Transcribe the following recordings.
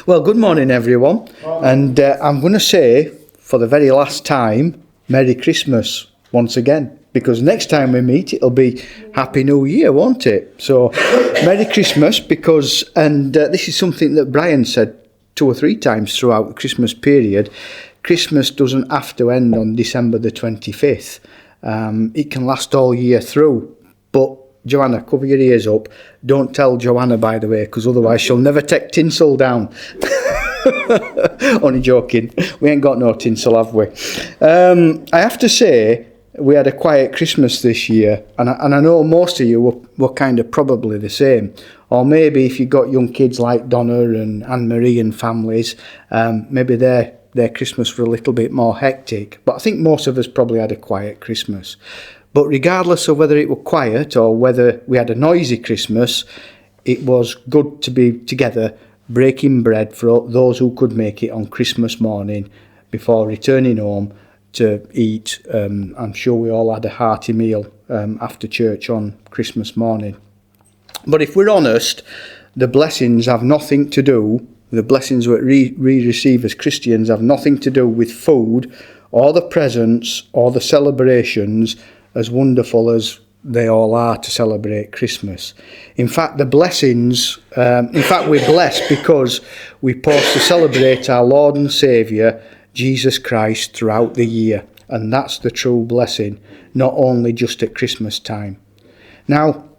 Well, good morning, everyone. And I'm going to say, for the very last time, Merry Christmas once again. Because next time we meet, it'll be Happy New Year, won't it? So, Merry Christmas, because, and this is something that Brian said 2 or 3 times throughout the Christmas period, Christmas doesn't have to end on December the 25th. It can last all year through. But Joanna, cover your ears up. Don't tell Joanna, by the way, because otherwise she'll never take tinsel down. Only joking. We ain't got no tinsel, have we? I have to say, we had a quiet Christmas this year, and I know most of you were kind of probably the same. Or maybe if you've got young kids like Donna and Anne-Marie and families, maybe their Christmas was a little bit more hectic. But I think most of us probably had a quiet Christmas. But regardless of whether it was quiet or whether we had a noisy Christmas, it was good to be together breaking bread for those who could make it on Christmas morning before returning home to eat. I'm sure we all had a hearty meal after church on Christmas morning. But if we're honest, the blessings have nothing to do, the blessings that we receive as Christians have nothing to do with food or the presents or the celebrations, as wonderful as they all are to celebrate Christmas. In fact, the blessings, we're blessed because we're supposed to celebrate our Lord and Saviour, Jesus Christ, throughout the year. And that's the true blessing, not only just at Christmas time. Now,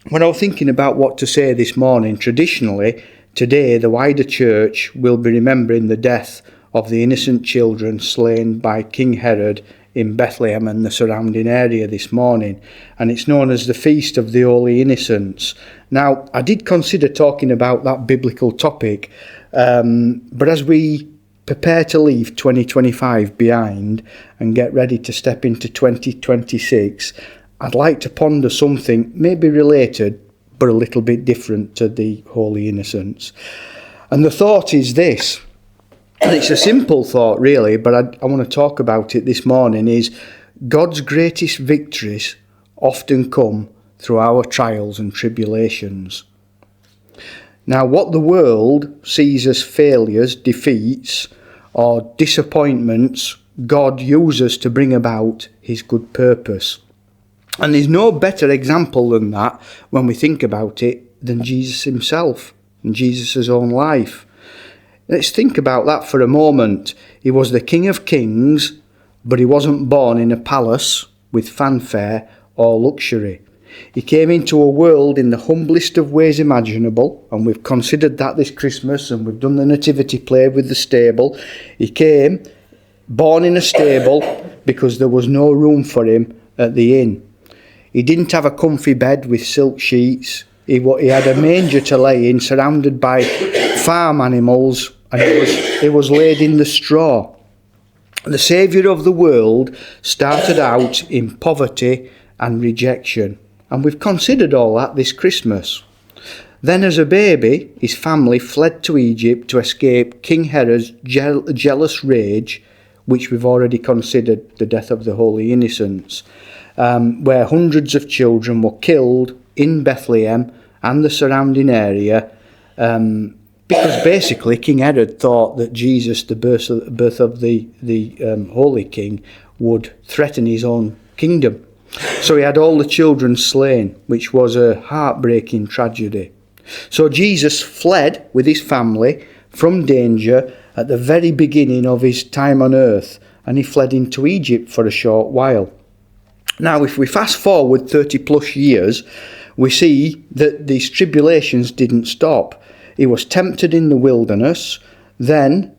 when I was thinking about what to say this morning, traditionally, today the wider church will be remembering the death of the innocent children slain by King Herod in Bethlehem and the surrounding area this morning, and it's known as the Feast of the Holy Innocents. Now, I did consider talking about that biblical topic, but as we prepare to leave 2025 behind and get ready to step into 2026, I'd like to ponder something maybe related but a little bit different to the Holy Innocents. And the thought is this. And it's a simple thought, really, but I want to talk about it this morning, is God's greatest victories often come through our trials and tribulations. Now, what the world sees as failures, defeats, or disappointments, God uses to bring about his good purpose. And there's no better example than that, when we think about it, than Jesus himself and Jesus' own life. Let's think about that for a moment. He was the King of Kings, but he wasn't born in a palace with fanfare or luxury. He came into a world in the humblest of ways imaginable, and we've considered that this Christmas, and we've done the nativity play with the stable. He came, born in a stable, because there was no room for him at the inn. He didn't have a comfy bed with silk sheets. He had a manger to lay in, surrounded by farm animals, and it was laid in the straw. The Saviour of the world started out in poverty and rejection, and we've considered all that this Christmas. Then as a baby, his family fled to Egypt to escape King Herod's jealous rage, which we've already considered the death of the Holy Innocents, where hundreds of children were killed in Bethlehem and the surrounding area, because basically King Herod thought that Jesus, the birth of the Holy King, would threaten his own kingdom. So he had all the children slain, which was a heartbreaking tragedy. So Jesus fled with his family from danger at the very beginning of his time on earth, and he fled into Egypt for a short while. Now, if we fast forward 30 plus years, we see that these tribulations didn't stop. He was tempted in the wilderness, then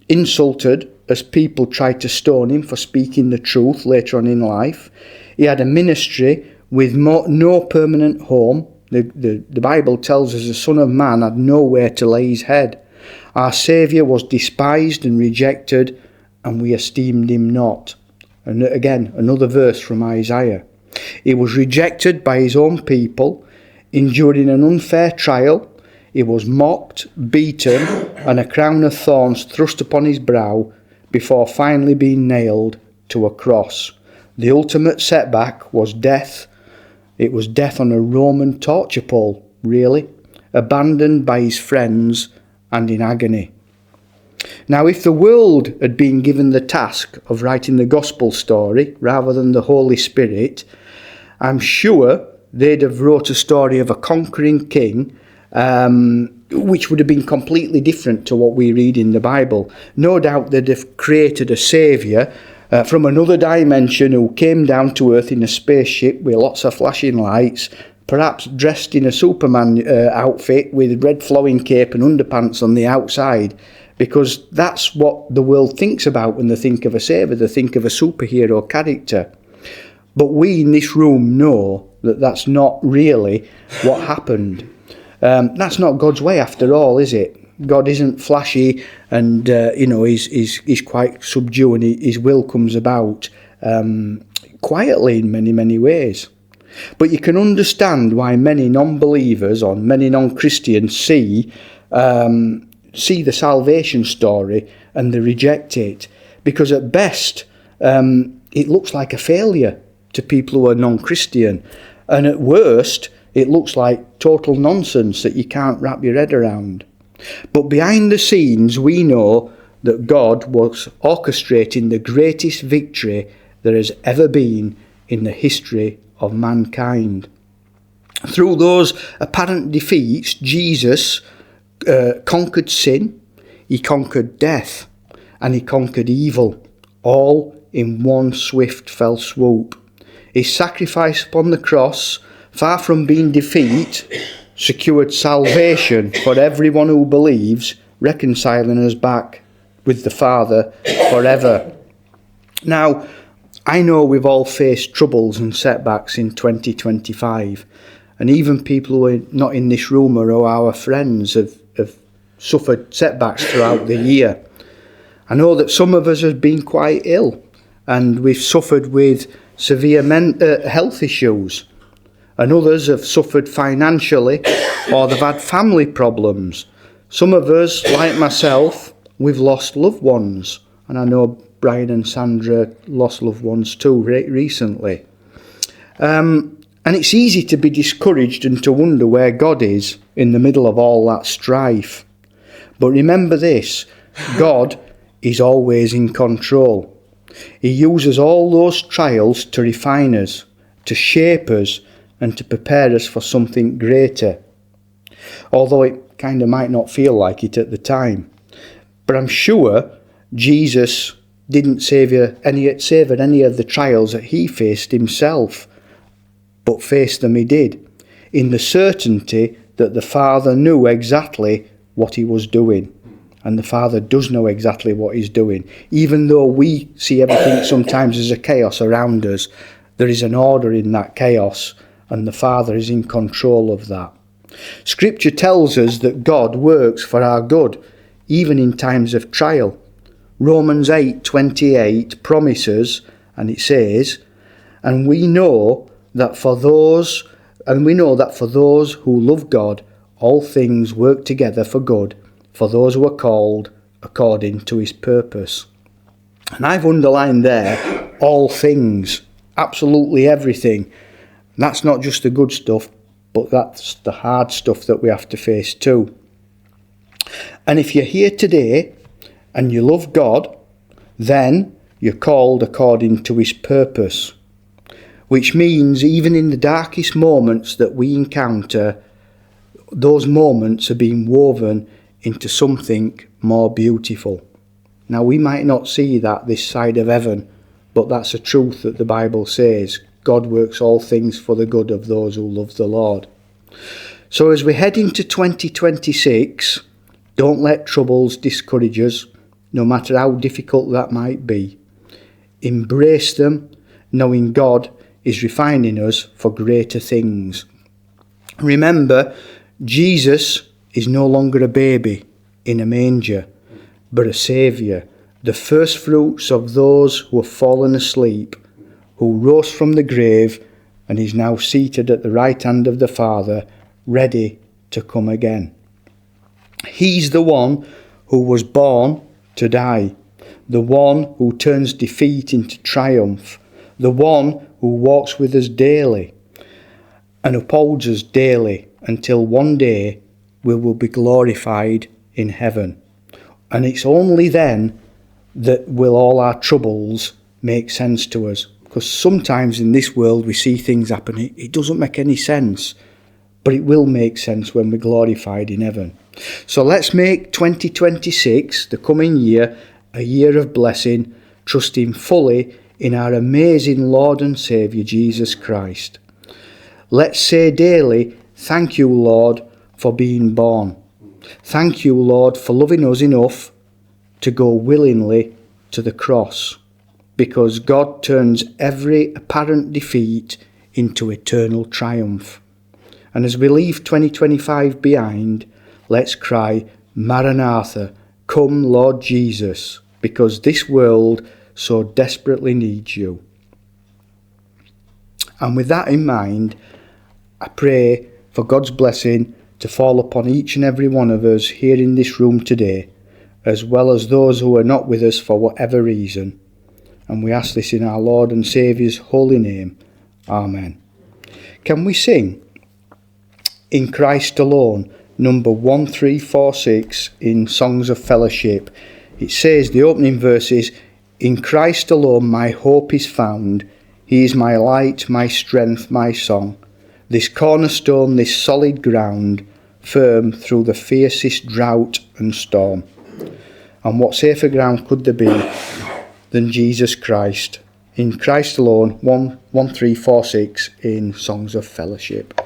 insulted as people tried to stone him for speaking the truth later on in life. He had a ministry with no permanent home. The Bible tells us the Son of Man had nowhere to lay his head. Our Saviour was despised and rejected, and we esteemed him not. And again, another verse from Isaiah. He was rejected by his own people, enduring an unfair trial. He was mocked, beaten, and a crown of thorns thrust upon his brow before finally being nailed to a cross. The ultimate setback was death. It was death on a Roman torture pole, really. abandoned by his friends and in agony. Now, if the world had been given the task of writing the gospel story rather than the Holy Spirit, I'm sure they'd have wrote a story of a conquering king, which would have been completely different to what we read in the Bible. No doubt they'd have created a saviour from another dimension who came down to earth in a spaceship with lots of flashing lights, perhaps dressed in a Superman outfit with red flowing cape and underpants on the outside, because that's what the world thinks about when they think of a saviour. They think of a superhero character. But we in this room know that that's not really what happened. That's not God's way after all, is it? God isn't flashy and, he's quite subdued, and his will comes about quietly in many, many ways. But you can understand why many non-believers or many non-Christians see the salvation story and they reject it, because at best it looks like a failure to people who are non-Christian, and at worst it looks like total nonsense that you can't wrap your head around. But behind the scenes we know that God was orchestrating the greatest victory there has ever been in the history of mankind. Through those apparent defeats, Jesus conquered sin, he conquered death, and he conquered evil, all in one swift fell swoop. His sacrifice upon the cross, far from being defeat, secured salvation for everyone who believes, reconciling us back with the Father forever. Now, I know we've all faced troubles and setbacks in 2025, and even people who are not in this room or who are our friends have suffered setbacks throughout the year. I know that some of us have been quite ill, and we've suffered with severe health issues, and others have suffered financially or they've had family problems. Some of us, like myself, we've lost loved ones, and I know Brian and Sandra lost loved ones too recently. And it's easy to be discouraged and to wonder where God is in the middle of all that strife. But remember this, God is always in control. He uses all those trials to refine us, to shape us, and to prepare us for something greater. Although it kind of might not feel like it at the time. But I'm sure Jesus didn't savor any of the trials that he faced himself, but face them he did, in the certainty that the Father knew exactly what he was doing. And the Father does know exactly what he's doing. Even though we see everything sometimes as a chaos around us, there is an order in that chaos, and the Father is in control of that. Scripture tells us that God works for our good, even in times of trial. Romans 8:28 promises, and it says, And we know that for those who love God, all things work together for good, for those who are called according to his purpose. And I've underlined there, all things, absolutely everything. That's not just the good stuff, but that's the hard stuff that we have to face too. And if you're here today and you love God, then you're called according to his purpose, which means even in the darkest moments that we encounter, those moments are being woven into something more beautiful. Now, we might not see that this side of heaven, but that's a truth that the Bible says. God works all things for the good of those who love the Lord. So as we head into 2026, don't let troubles discourage us, no matter how difficult that might be. Embrace them, knowing God is refining us for greater things. Remember, Jesus is no longer a baby in a manger, but a saviour, the first fruits of those who have fallen asleep, who rose from the grave and is now seated at the right hand of the Father, ready to come again. He's the one who was born to die, the one who turns defeat into triumph, the one who walks with us daily and upholds us daily until one day we will be glorified in heaven. And it's only then that will all our troubles make sense to us. Because sometimes in this world we see things happen, it doesn't make any sense. But it will make sense when we're glorified in heaven. So let's make 2026, the coming year, a year of blessing, trusting fully in our amazing Lord and Saviour Jesus Christ. Let's say daily, thank you, Lord, for being born. Thank you, Lord, for loving us enough to go willingly to the cross, because God turns every apparent defeat into eternal triumph. And as we leave 2025 behind, let's cry, Maranatha, come Lord Jesus, because this world so desperately needs you. And with that in mind, I pray for God's blessing to fall upon each and every one of us here in this room today, as well as those who are not with us for whatever reason. And we ask this in our Lord and Saviour's holy name. Amen. Can we sing In Christ Alone, number 1346 in Songs of Fellowship? It says, the opening verse is, In Christ alone my hope is found. He is my light, my strength, my song. This cornerstone, this solid ground, firm through the fiercest drought and storm. And what safer ground could there be than Jesus Christ? In Christ alone, 1346 in Songs of Fellowship.